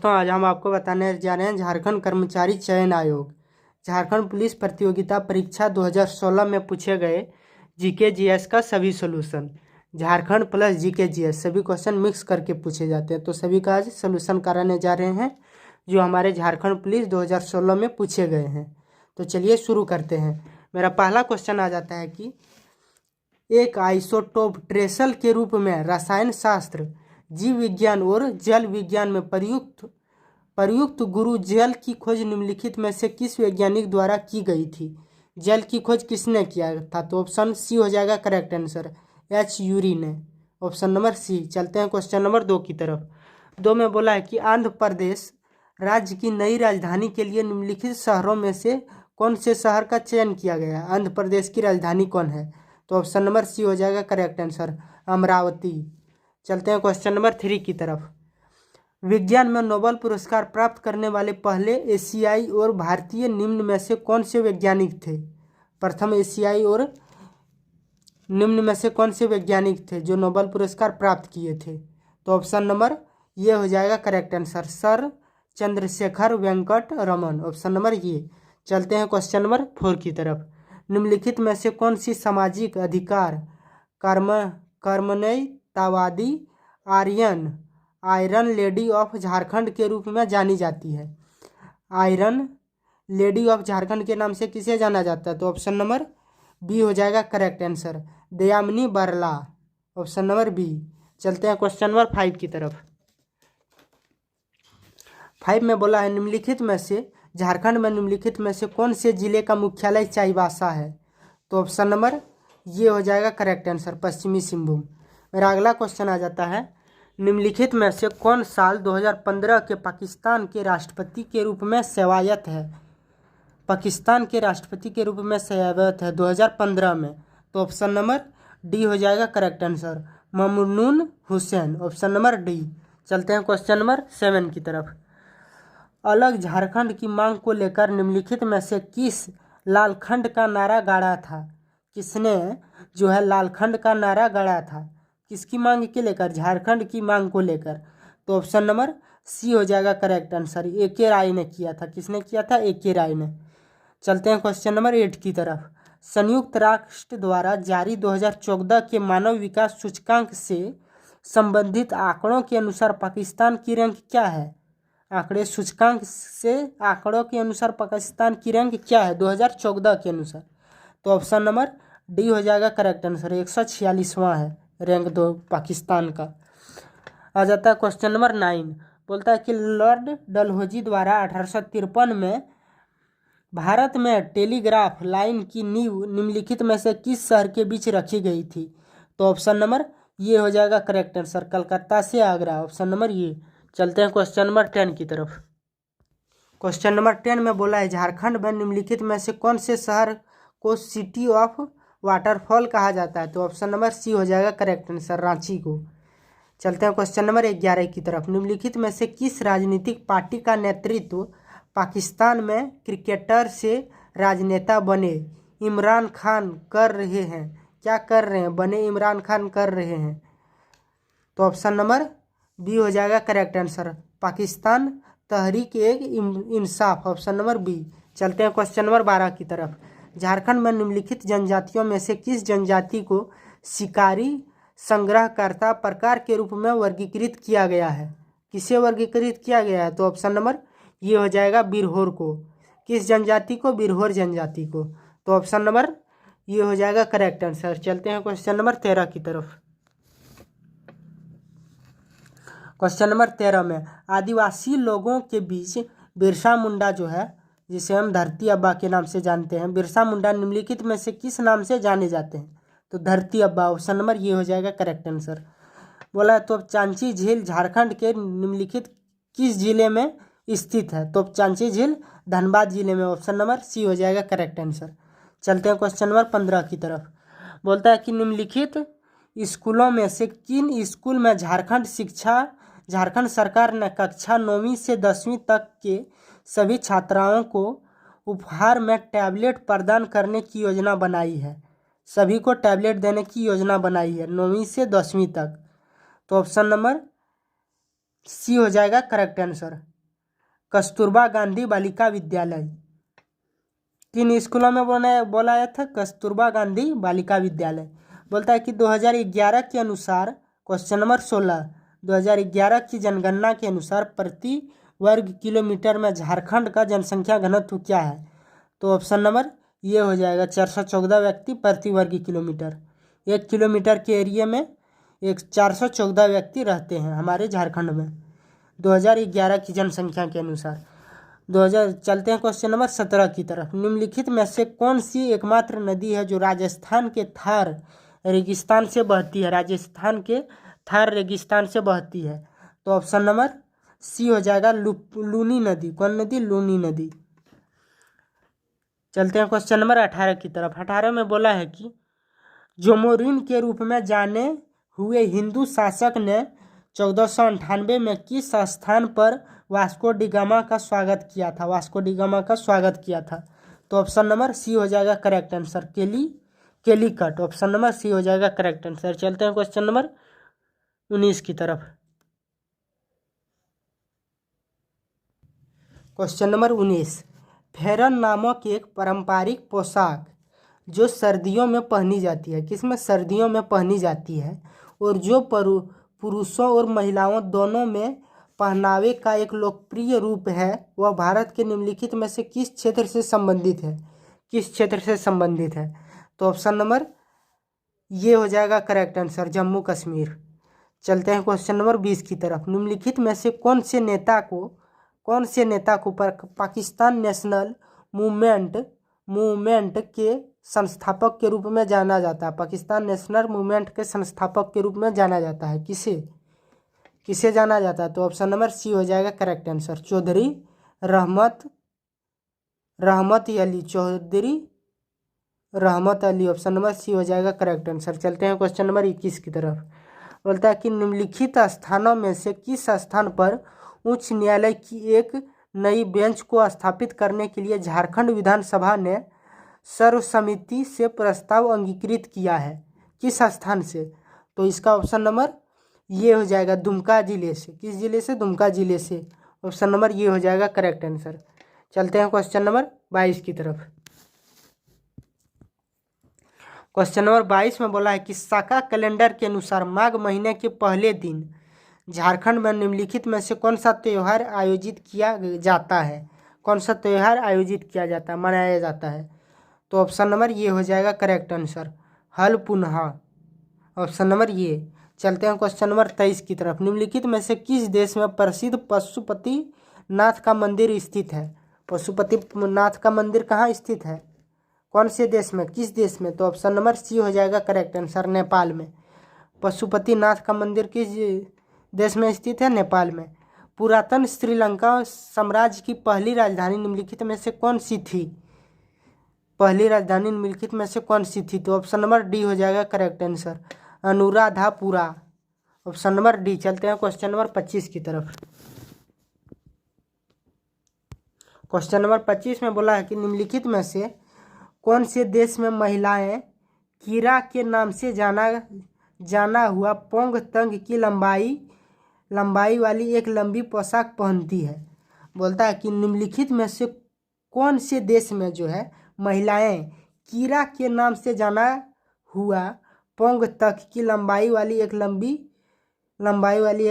दोस्तों, आज हम आपको बताने जा रहे हैं झारखंड कर्मचारी चयन आयोग झारखंड पुलिस प्रतियोगिता परीक्षा 2016 में पूछे गए जीके जीएस का सभी solution. Jharkhand plus GK GS सभी क्वेश्चन मिक्स करके पूछे जाते हैं, तो सभी का आज सोल्यूशन कराने जा रहे हैं जो हमारे झारखंड पुलिस 2016 में पूछे गए हैं। तो चलिए शुरू करते हैं। मेरा पहला क्वेश्चन आ जाता है कि एक आइसोटोप ट्रेसल के रूप में रसायन शास्त्र, जीव विज्ञान और जल विज्ञान में प्रयुक्त गुरु जल की खोज निम्नलिखित में से किस वैज्ञानिक द्वारा की गई थी? जल की खोज किसने किया था? तो ऑप्शन सी हो जाएगा करेक्ट आंसर, एच यूरी ने, ऑप्शन नंबर सी। चलते हैं क्वेश्चन नंबर 2 की तरफ। 2 में बोला है कि आंध्र प्रदेश राज्य की नई राजधानी के लिए निम्नलिखित शहरों में से कौन से शहर का चयन किया गया? आंध्र प्रदेश की राजधानी कौन है? तो ऑप्शन नंबर सी हो जाएगा करेक्ट आंसर, अमरावती। चलते हैं क्वेश्चन नंबर 3 की तरफ। विज्ञान में नोबेल पुरस्कार प्राप्त करने वाले पहले एशियाई और भारतीय निम्न में से कौन से वैज्ञानिक थे? प्रथम एशियाई और निम्न में से कौन से वैज्ञानिक थे जो नोबेल पुरस्कार प्राप्त किए थे? तो ऑप्शन नंबर ये हो जाएगा correct answer, sir Chandrasekhara Venkata Raman, option number ये। चलते हैं क्वेश्चन नंबर 4 की तरफ। निम्नलिखित में से कौन सी सामाजिक अधिकार कर्मण्यतावादी आयरन लेडी ऑफ झारखंड के रूप में जानी जाती है? आयरन लेडी ऑफ झारखंड के नाम से किसे जाना जाता है? तो ऑप्शन नंबर बी हो जाएगा correct answer, Dayamini Barla, option number B. चलते हैं क्वेश्चन नंबर 5 की तरफ। 5 में बोला है निम्नलिखित में से झारखंड में निम्नलिखित में से कौन से जिले का मुख्यालय चाईबासा है? तो ऑप्शन नंबर ये हो जाएगा करेक्ट आंसर, पश्चिमी सिंहभूम। मेरा अगला क्वेश्चन आ जाता है निम्नलिखित में से कौन साल 2015 के पाकिस्तान के राष्ट्रपति के रूप में सेवायत है? पाकिस्तान के राष्ट्रपति के रूप में सेवायत है 2015 में। तो ऑप्शन नंबर डी हो जाएगा correct answer, Mamnoon Hussain, option number D. चलते हैं क्वेश्चन नंबर 7 की तरफ। अलग झारखंड की मांग को लेकर निम्नलिखित में से किस लालखंड का नारा गाड़ा था? किसने जो है लालखंड का नारा गाड़ा था? किसकी मांग के लेकर? झारखंड की मांग को लेकर। तो ऑप्शन नंबर सी हो जाएगा करेक्ट आंसर, ए के राय ने किया था। किसने किया था? ए के राय ने। चलते हैं क्वेश्चन नंबर 8 की तरफ। संयुक्त राष्ट्र द्वारा जारी 2014 के मानव विकास सूचकांक से संबंधित आंकड़ों के अनुसार पाकिस्तान की रैंक क्या है? आंकड़ों के अनुसार पाकिस्तान की रैंक क्या है 2014 के अनुसार? तो ऑप्शन नंबर डी हो जाएगा करेक्ट आंसर, 146वां है रैंक 2 पाकिस्तान का। आ जाता है क्वेश्चन नंबर 9। बोलता है कि लॉर्ड डलहौजी द्वारा 1853 में भारत में टेलीग्राफ लाइन की नींव निम्नलिखित में से किस शहर के बीच रखी गई थी? तो ऑप्शन नंबर ये हो जाएगा करेक्ट आंसर, कलकत्ता से आगरा, ऑप्शन नंबर ये। चलते हैं क्वेश्चन नंबर 10 की तरफ। क्वेश्चन नंबर 10 में बोला है झारखंड में निम्नलिखित में से कौन से शहर को सिटी ऑफ वाटरफॉल कहा जाता है? तो ऑप्शन नंबर सी हो जाएगा करेक्ट आंसर, रांची को। चलते हैं क्वेश्चन नंबर 11 की तरफ। निम्नलिखित में से किस राजनीतिक पार्टी का नेतृत्व पाकिस्तान में क्रिकेटर से राजनेता बने इमरान खान कर रहे हैं? क्या कर रहे हैं? बने इमरान खान कर रहे हैं। तो ऑप्शन नंबर बी हो जाएगा करेक्ट आंसर, पाकिस्तान तहरीक एक इंसाफ, ऑप्शन नंबर बी। चलते हैं क्वेश्चन नंबर 12 की तरफ। झारखंड में निम्नलिखित जनजातियों में से किस जनजाति को शिकारी संग्रहकर्ता प्रकार के रूप में वर्गीकृत किया गया है? किसे वर्गीकृत किया गया है? तो ऑप्शन नंबर ये हो जाएगा बिरहोर को। किस जनजाति को? बिरहोर जनजाति को। तो ऑप्शन नंबर ये हो जाएगा करेक्ट आंसर। चलते हैं क्वेश्चन नंबर 13 की तरफ। क्वेश्चन नंबर 13 में आदिवासी लोगों के बीच बिरसा मुंडा जो है, जिसे हम धरती अब्बा के नाम से जानते हैं, बिरसा मुंडा निम्नलिखित में से किस नाम से जाने जाते हैं? तो धरती अब्बा, ऑप्शन नंबर ये हो जाएगा करेक्ट आंसर। बोला है तो अब चांची झील झारखंड के निम्नलिखित किस जिले में स्थित है? तो चांची झील धनबाद जिले में, ऑप्शन नंबर सी हो जाएगा करेक्ट आंसर। चलते हैं क्वेश्चन नंबर 15 की तरफ। बोलता है कि निम्नलिखित स्कूलों में से किन स्कूल में झारखंड सरकार ने कक्षा 9वीं से 10वीं तक के सभी छात्राओं को उपहार में टैबलेट प्रदान करने की योजना बनाई है? सभी को टैबलेट देने की योजना बनाई है 9वीं से 10वीं तक। तो ऑप्शन नंबर सी हो जाएगा करेक्ट आंसर, कस्तूरबा गांधी बालिका विद्यालय। किन स्कूलों में बोला गया था? कस्तूरबा गांधी बालिका विद्यालय। बोलता है कि 2011 के अनुसार, क्वेश्चन नंबर 16, 2011 की जनगणना के अनुसार प्रति वर्ग किलोमीटर में झारखंड का जनसंख्या घनत्व क्या है? तो ऑप्शन नंबर ये हो जाएगा 414 व्यक्ति प्रति वर्ग किलोमीटर। 1 किलोमीटर के एरिया में 414 व्यक्ति रहते हैं हमारे झारखंड में 2011 की जनसंख्या के अनुसार। 2000 चलते हैं क्वेश्चन नंबर 17 की तरफ। निम्नलिखित में से कौन सी एकमात्र नदी है जो राजस्थान के थार रेगिस्तान से बहती है? राजस्थान के थार रेगिस्तान से बहती है। तो ऑप्शन नंबर सी हो जाएगा लूनी नदी। कौन नदी? लूनी नदी। चलते हैं क्वेश्चन नंबर 18 की तरफ। 18 में बोला है कि जोमोरिन के रूप में जाने हुए हिंदू शासक ने 1498 में किस स्थान पर वास्को डी गामा का स्वागत किया था? वास्को डी गामा का स्वागत किया था। तो ऑप्शन नंबर सी हो जाएगा correct answer, Calicut. Option number C हो जाएगा करेक्ट आंसर। चलते हैं क्वेश्चन नंबर 19 की तरफ। क्वेश्चन नंबर 19, फेरन नामक एक पारंपरिक पोशाक जो सर्दियों में पहनी जाती है, किसमें? सर्दियों में पहनी जाती है, और जो पुरुषों और महिलाओं दोनों में पहनावे का एक लोकप्रिय रूप है, वह भारत के निम्नलिखित में से किस क्षेत्र से संबंधित है? किस क्षेत्र से संबंधित है? तो ऑप्शन नंबर ये हो जाएगा करेक्ट आंसर, जम्मू कश्मीर। चलते हैं क्वेश्चन नंबर 20 की तरफ। निम्नलिखित में से कौन से नेता को पाकिस्तान नेशनल मूवमेंट के संस्थापक के रूप में जाना जाता है? पाकिस्तान नेशनल मूवमेंट के संस्थापक के रूप में जाना जाता है। किसे जाना जाता है? तो ऑप्शन नंबर सी हो जाएगा करेक्ट आंसर, चौधरी रहमत अली। चौधरी रहमत अली। ऑप्शन नंबर सी हो जाएगा करेक्ट आंसर। चलते हैं क्वेश्चन नंबर 21 की तरफ। बोलता है कि निम्नलिखित स्थानों में से किस स्थान पर उच्च न्यायालय की एक नई बेंच को स्थापित करने के लिए झारखंड विधानसभा ने सर्वसम्मति से प्रस्ताव अंगीकृत किया है? किस स्थान से? तो इसका ऑप्शन नंबर ये हो जाएगा दुमका जिले से। किस जिले से? दुमका जिले से। ऑप्शन नंबर ये हो जाएगा करेक्ट आंसर। चलते हैं क्वेश्चन नंबर 22 की तरफ। क्वेश्चन नंबर 22 में बोला है कि साका कैलेंडर के अनुसार माघ महीने के पहले दिन झारखंड में निम्नलिखित में से कौन सा त्यौहार आयोजित किया जाता है? कौन सा त्यौहार आयोजित किया जाता है, मनाया जाता है? तो ऑप्शन नंबर ये हो जाएगा करेक्ट आंसर, हल पुनः। ऑप्शन नंबर ये। चलते हैं क्वेश्चन नंबर 23 की तरफ। निम्नलिखित में से किस देश में प्रसिद्ध पशुपति नाथ का मंदिर स्थित है? पशुपति नाथ का मंदिर कहाँ स्थित है? कौन से देश में? किस देश में? तो ऑप्शन नंबर सी हो जाएगा करेक्ट आंसर, नेपाल में। पशुपति नाथ का मंदिर किस देश में स्थित है? नेपाल में। पुरातन श्रीलंका साम्राज्य की पहली राजधानी निम्नलिखित में से कौन सी थी? पहली राजधानी निम्नलिखित में से कौन सी थी? तो ऑप्शन नंबर डी हो जाएगा correct answer, Anuradhapura. Option number D. चलते हैं क्वेश्चन नंबर 25 की तरफ। क्वेश्चन नंबर 25 में बोला है कि निम्नलिखित में से कौन से देश में महिलाएं कीरा के नाम से जाना हुआ पोंग तंग की लंबाई वाली एक लंबी पोशाक पहनती है? बोलता है कि निम्नलिखित में से कौन से देश में जो है महिलाएं कीरा के नाम से जाना हुआ पोंग तक की लंबाई वाली एक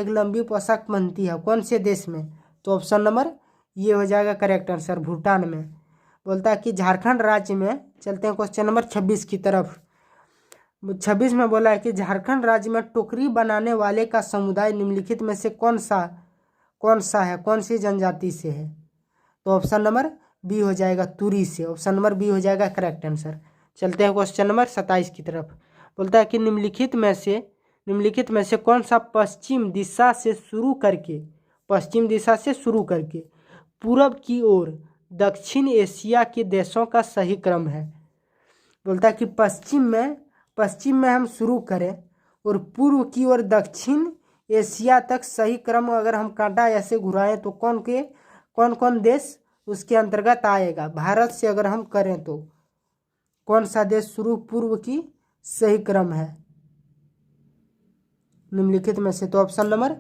लंबी पोशाक पहनती है? कौन से देश में? तो ऑप्शन नंबर ये हो जाएगा करेक्ट आंसर, भूटान में। बोलता है कि झारखंड राज्य में। चलते हैं क्वेश्चन नंबर 26 की तरफ। 26 में बोला है कि झारखंड राज्य में टोकरी बनाने वाले का समुदाय निम्नलिखित में से कौन सा है, कौन सी जनजाति से है? तो ऑप्शन नंबर बी हो जाएगा, तुरी से। ऑप्शन नंबर बी हो जाएगा करेक्ट आंसर। चलते हैं क्वेश्चन नंबर 27 की तरफ। बोलता है कि निम्नलिखित में से कौन सा पश्चिम दिशा से शुरू करके पूरब की ओर दक्षिण एशिया के देशों का सही क्रम है? बोलता है कि पश्चिम में हम शुरू करें और पूर्व की ओर दक्षिण एशिया तक सही क्रम अगर हम कांटा ऐसे घुराएं तो कौन देश उसके अंतर्गत आएगा? भारत से अगर हम करें तो कौन सा देश शुरू पूर्व की सही क्रम है निम्नलिखित में से? तो ऑप्शन नंबर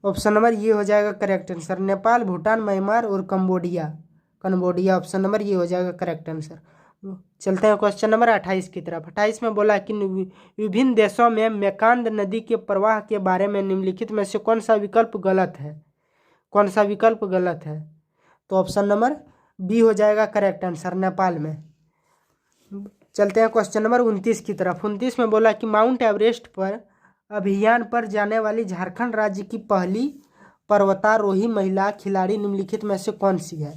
ऑप्शन नंबर ये हो जाएगा correct answer. Nepal, Bhutan, Myanmar और कंबोडिया ऑप्शन नंबर ये हो जाएगा करेक्ट आंसर। चलते हैं क्वेश्चन नंबर 28 की तरफ। 28 में बोला कि विभिन्न देशों में मेकंग नदी के प्रवाह के बारे में निम्नलिखित में से कौन सा विकल्प गलत है? कौन सा विकल्प गलत है? तो ऑप्शन नंबर बी हो जाएगा करेक्ट आंसर, नेपाल में। चलते हैं क्वेश्चन नंबर 29 की तरफ। 29 में बोला कि माउंट एवरेस्ट पर अभियान पर जाने वाली झारखंड राज्य की पहली पर्वतारोही महिला खिलाड़ी निम्नलिखित में से कौन सी है?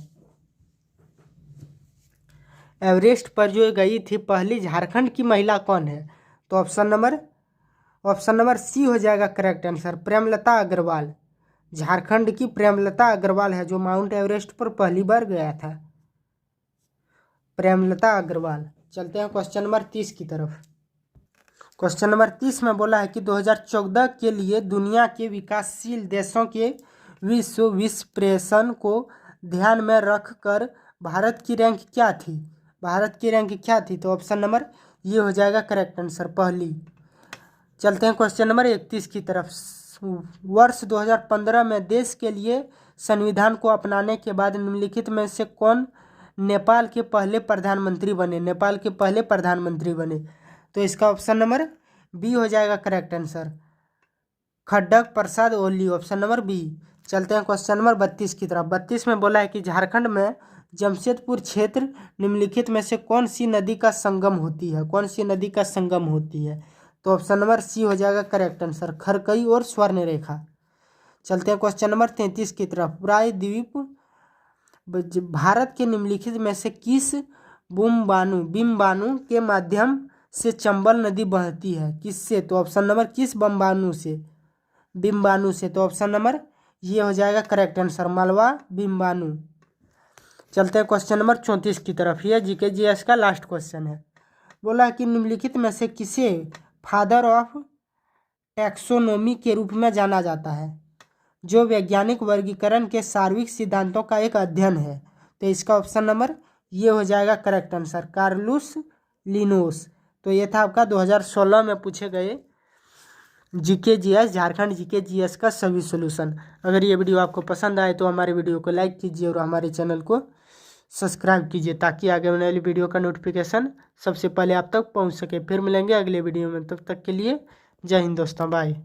एवरेस्ट पर जो गई थी पहली झारखंड की महिला कौन है? तो ऑप्शन नंबर सी हो जाएगा करेक्ट आंसर, प्रेमलता अग्रवाल। झारखंड की प्रेमलता अग्रवाल है जो माउंट एवरेस्ट पर पहली बार गया था, प्रेमलता अग्रवाल। चलते हैं क्वेश्चन नंबर 30 की तरफ। क्वेश्चन नंबर 30 में बोला है कि 2014 के लिए दुनिया के विकासशील देशों के विश्व को ध्यान में रखकर भारत की रैंक क्या थी? भारत की रैंक क्या थी? तो ऑप्शन नंबर ये हो जाएगा करेक्ट आंसर, पहली। चलते हैं क्वेश्चन नंबर 31 की तरफ। वर्ष 2015 में देश के लिए संविधान को अपनाने के बाद निम्नलिखित में से कौन नेपाल के पहले प्रधानमंत्री बने? नेपाल के पहले प्रधानमंत्री बने। तो इसका ऑप्शन नंबर बी हो जाएगा correct answer, खड्डक Prasad Oli, option number B. चलते हैं क्वेश्चन नंबर 32 की तरफ। 32 में बोला है कि झारखंड में जमशेदपुर क्षेत्र निम्नलिखित में से कौन सी नदी का संगम होती है? कौन सी नदी का संगम होती है? तो ऑप्शन नंबर सी हो जाएगा करेक्ट आंसर, खरकई और स्वर्ण रेखा। चलते हैं क्वेश्चन नंबर 33 की तरफ। प्रायद्वीप भारत के निम्नलिखित में से किस बिम्बाणु के माध्यम से चंबल नदी बहती है? किससे? तो ऑप्शन नंबर किस बिम्बाणु से। तो ऑप्शन नंबर ये हो जाएगा करेक्ट आंसर, मालवा बिम्बाणु। चलते हैं क्वेश्चन नंबर 34 की तरफ। यह जीके जीएस का लास्ट क्वेश्चन है। बोला कि निम्नलिखित में से किसे फादर ऑफ टैक्सोनॉमी के रूप में जाना जाता है? जो वैज्ञानिक वर्गीकरण के सार्वत्रिक सिद्धांतों का एक अध्ययन है। तो इसका ऑप्शन नंबर ये हो जाएगा करेक्ट आंसर, कार्लुस लिनोस। तो ये था आपका 2016 में पूछे गए GK GS, Jharkhand GK GS का सभी सॉल्यूशन। अगर ये वीडियो आपको पसंद आए तो हमारे वीडियो को लाइक कीजिए और हमारे चैनल को सब्सक्राइब कीजिए ताकि आगे आने वाली वीडियो का नोटिफिकेशन सबसे पहले आप तक पहुंच सके। फिर मिलेंगे अगले वीडियो में, तब तक के लिए जय हिंद दोस्तों, बाय।